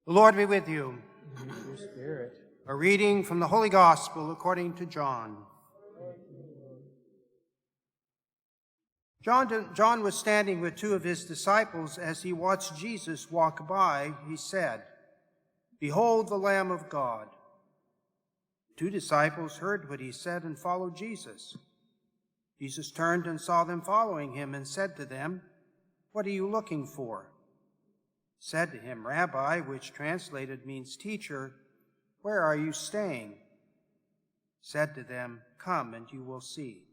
The Lord be with you. And with your spirit. A reading from the Holy Gospel according to John. John was standing with two of his disciples. As he watched Jesus walk by, he said, "Behold the Lamb of God." The two disciples heard what he said and followed Jesus. Jesus turned and saw them following him and said to them, "What are you looking for?" Said to him, "Rabbi," which translated means teacher, "where are you staying?" Said to them, "Come and you will see."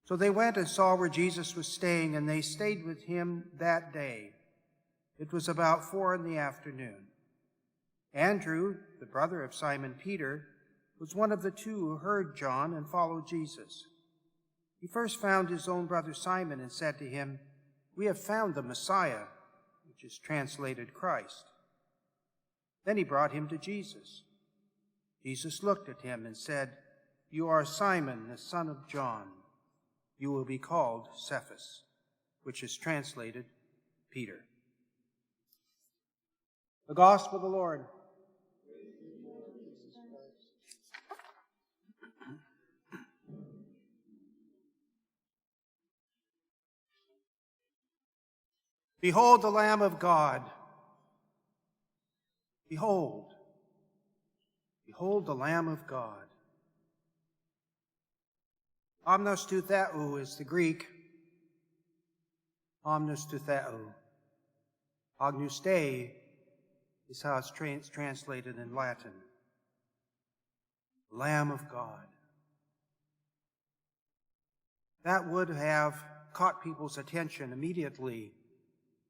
So they went and saw where Jesus was staying, and they stayed with him that day. It was about 4 p.m. Andrew, the brother of Simon Peter, was one of the two who heard John and followed Jesus. He first found his own brother Simon and said to him, "We have found the Messiah," which is translated Christ. Then he brought him to Jesus. Jesus looked at him and said, "You are Simon, the son of John. You will be called Cephas," which is translated Peter. The Gospel of the Lord. Behold the Lamb of God. Behold. Behold the Lamb of God. Omnos tou theou is the Greek. Omnos tou theou. Agnus Dei is how it's translated in Latin. Lamb of God. That would have caught people's attention immediately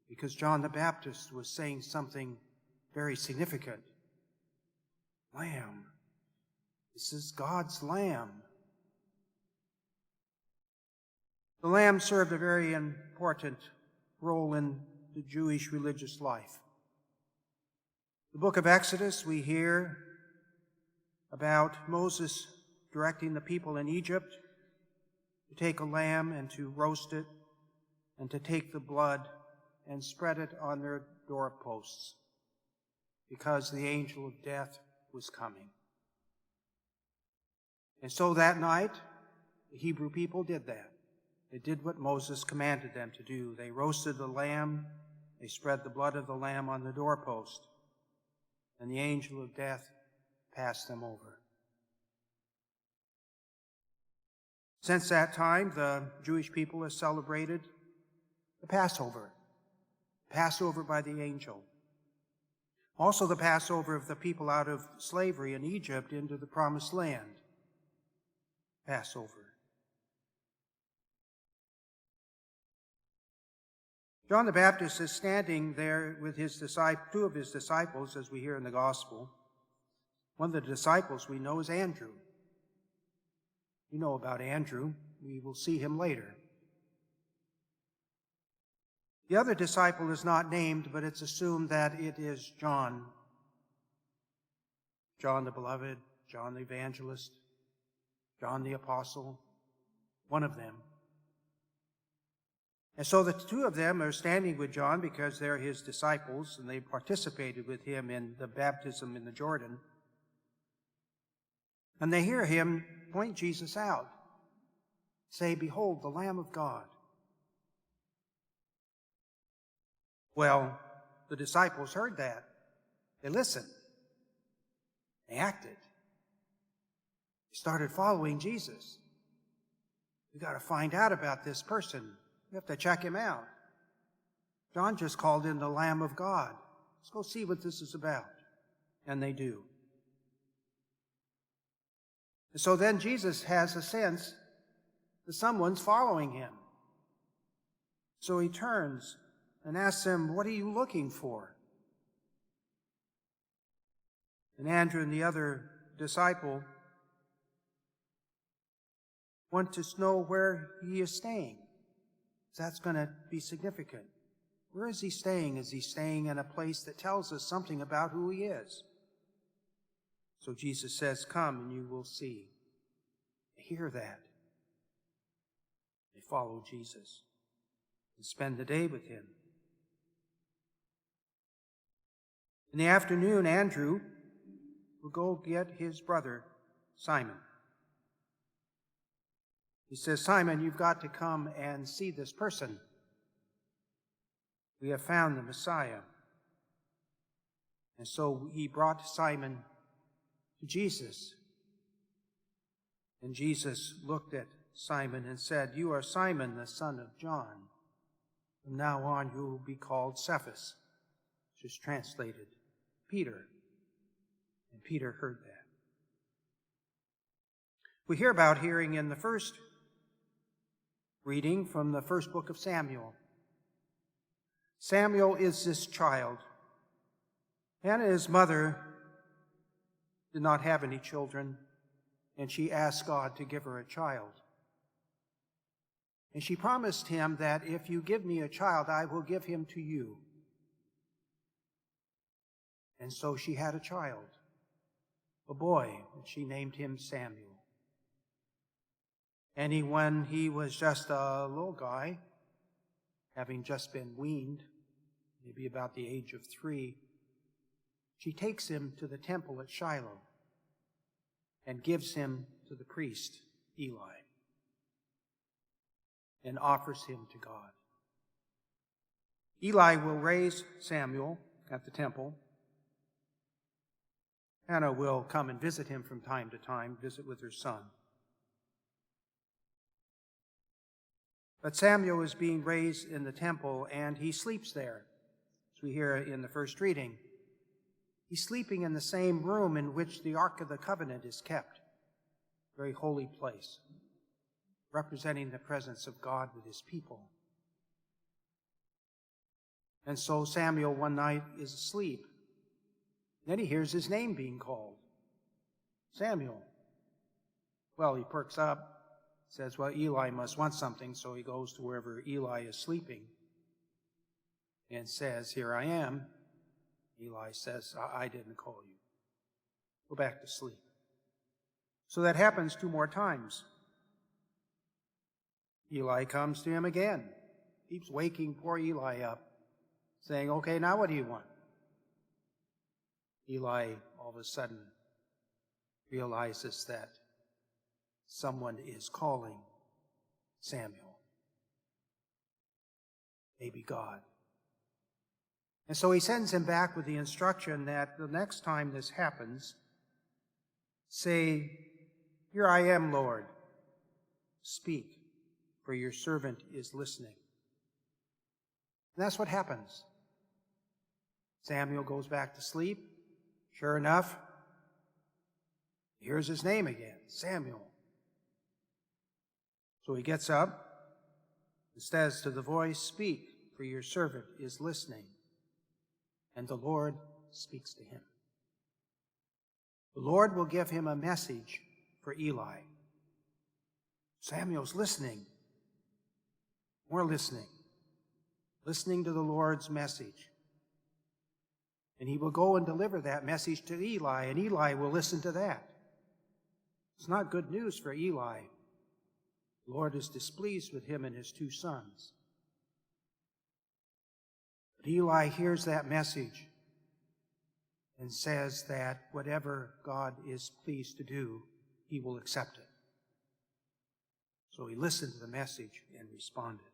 because John the Baptist was saying something very significant. Lamb. This is God's Lamb. The Lamb served a very important role in the Jewish religious life. The book of Exodus, we hear about Moses directing the people in Egypt to take a lamb and to roast it and to take the blood and spread it on their doorposts because the angel of death was coming. And so that night, the Hebrew people did that. They did what Moses commanded them to do. They roasted the lamb, they spread the blood of the lamb on the doorpost, and the angel of death passed them over. Since that time, the Jewish people have celebrated the Passover by the angel. Also the Passover of the people out of slavery in Egypt into the Promised Land. Passover. John the Baptist is standing there with two of his disciples, as we hear in the Gospel. One of the disciples we know is Andrew. You know about Andrew. We will see him later. The other disciple is not named, but it's assumed that it is John. John the Beloved, John the Evangelist, John the Apostle, one of them. And so the two of them are standing with John because they're his disciples and they participated with him in the baptism in the Jordan. And they hear him point Jesus out, say, "Behold, the Lamb of God." Well, the disciples heard that. They listened. They acted. They started following Jesus. We've got to find out about this person. We have to check him out. John just called him the Lamb of God. Let's go see what this is about. And they do. And so then Jesus has a sense that someone's following him. So he turns and asks them, "What are you looking for?" And Andrew and the other disciple want to know where he is staying. That's going to be significant. Where is he staying? Is he staying in a place that tells us something about who he is? So Jesus says, "Come and you will see." They hear that. They follow Jesus and spend the day with him. In the afternoon, Andrew will go get his brother, Simon. He says, Simon, you've got to come and see this person. We have found the Messiah. And so he brought Simon to Jesus. And Jesus looked at Simon and said, you are Simon, the son of John. From now on you will be called Cephas, which is translated Peter. And Peter heard that. We hear about hearing in the first reading from the first book of Samuel. Samuel is this child. Hannah, his mother, did not have any children, and she asked God to give her a child. And she promised him that if you give me a child, I will give him to you. And so she had a child, a boy, and she named him Samuel. And when he was just a little guy, having just been weaned, maybe about the age of 3, she takes him to the temple at Shiloh and gives him to the priest, Eli, and offers him to God. Eli will raise Samuel at the temple. Hannah will come and visit him from time to time, visit with her son. But Samuel is being raised in the temple, and he sleeps there, as we hear in the first reading. He's sleeping in the same room in which the Ark of the Covenant is kept, a very holy place, representing the presence of God with his people. And so Samuel one night is asleep. Then he hears his name being called, Samuel. Well, he perks up, says, well, Eli must want something, so he goes to wherever Eli is sleeping and says, here I am. Eli says, I didn't call you. Go back to sleep. So that happens 2 more times. Eli comes to him again, keeps waking poor Eli up, saying, okay, now what do you want? Eli all of a sudden realizes that someone is calling Samuel. Maybe God. And so he sends him back with the instruction that the next time this happens, say, here I am, Lord. Speak, for your servant is listening. And that's what happens. Samuel goes back to sleep. Sure enough, he hears his name again, Samuel. So he gets up and says to the voice, speak, for your servant is listening. And the Lord speaks to him. The Lord will give him a message for Eli. Samuel's listening. We're listening to the Lord's message. And he will go and deliver that message to Eli, and Eli will listen to that. It's not good news for Eli. The Lord is displeased with him and his 2 sons. But Eli hears that message and says that whatever God is pleased to do, he will accept it. So he listened to the message and responded.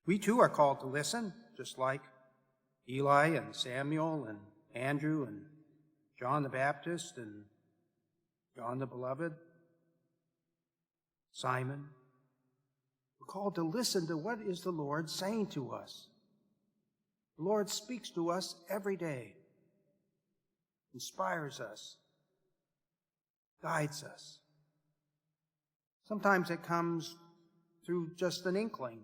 We too are called to listen, just like Eli and Samuel and Andrew and John the Baptist and John the Beloved, Simon. We're called to listen to what is the Lord saying to us. The Lord speaks to us every day, inspires us, guides us. Sometimes it comes through just an inkling,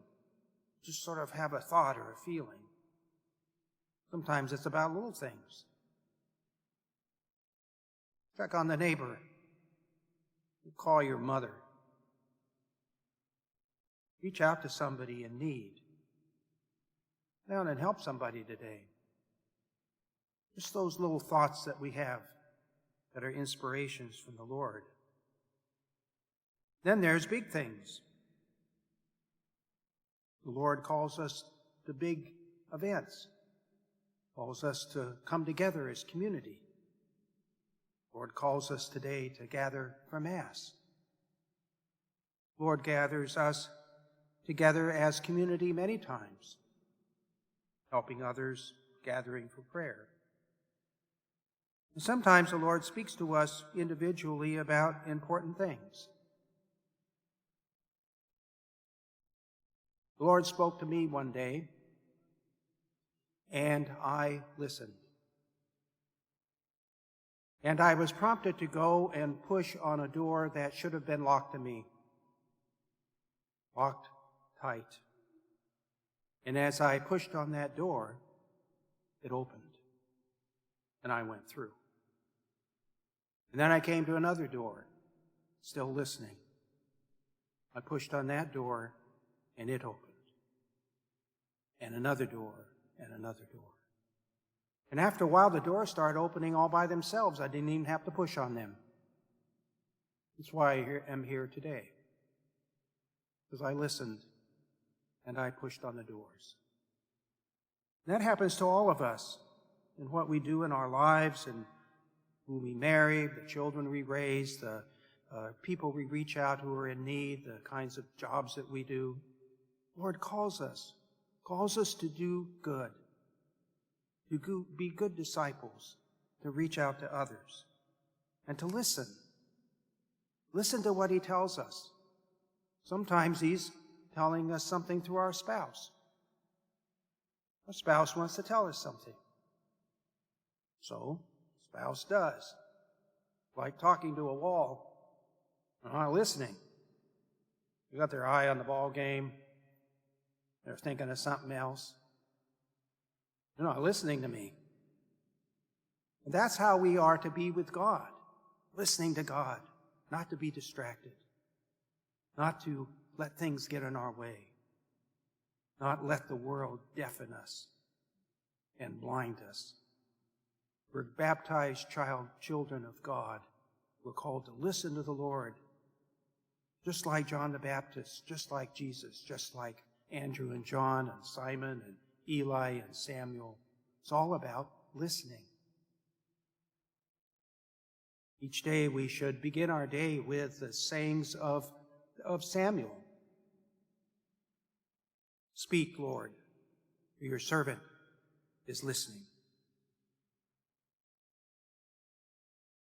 just sort of have a thought or a feeling. Sometimes it's about little things. Check on the neighbor. Call your mother. Reach out to somebody in need. Down and help somebody today. Just those little thoughts that we have that are inspirations from the Lord. Then there's big things. The Lord calls us to big events. calls us to come together as community. Lord calls us today to gather for Mass. Lord gathers us together as community many times, helping others, gathering for prayer. And sometimes the Lord speaks to us individually about important things. The Lord spoke to me one day, and I listened. And I was prompted to go and push on a door that should have been locked to me. Locked tight. And as I pushed on that door, it opened. And I went through. And then I came to another door, still listening. I pushed on that door, and it opened. And another door, and another door. And after a while, the doors started opening all by themselves. I didn't even have to push on them. That's why I am here today. Because I listened, and I pushed on the doors. And that happens to all of us in what we do in our lives, and who we marry, the children we raise, the people we reach out who are in need, the kinds of jobs that we do. The Lord calls us to do good, to be good disciples, to reach out to others, and to listen. Listen to what He tells us. Sometimes He's telling us something through our spouse. Our spouse wants to tell us something. So, spouse does. Like talking to a wall. They're not listening. They got their eye on the ball game. They're thinking of something else. They're not listening to me. And that's how we are to be with God. Listening to God. Not to be distracted. Not to let things get in our way. Not let the world deafen us and blind us. We're baptized children of God. We're called to listen to the Lord, just like John the Baptist, just like Jesus, just like Andrew and John and Simon and Eli and Samuel. It's all about listening. Each day we should begin our day with the sayings of Samuel. Speak, Lord, for your servant is listening.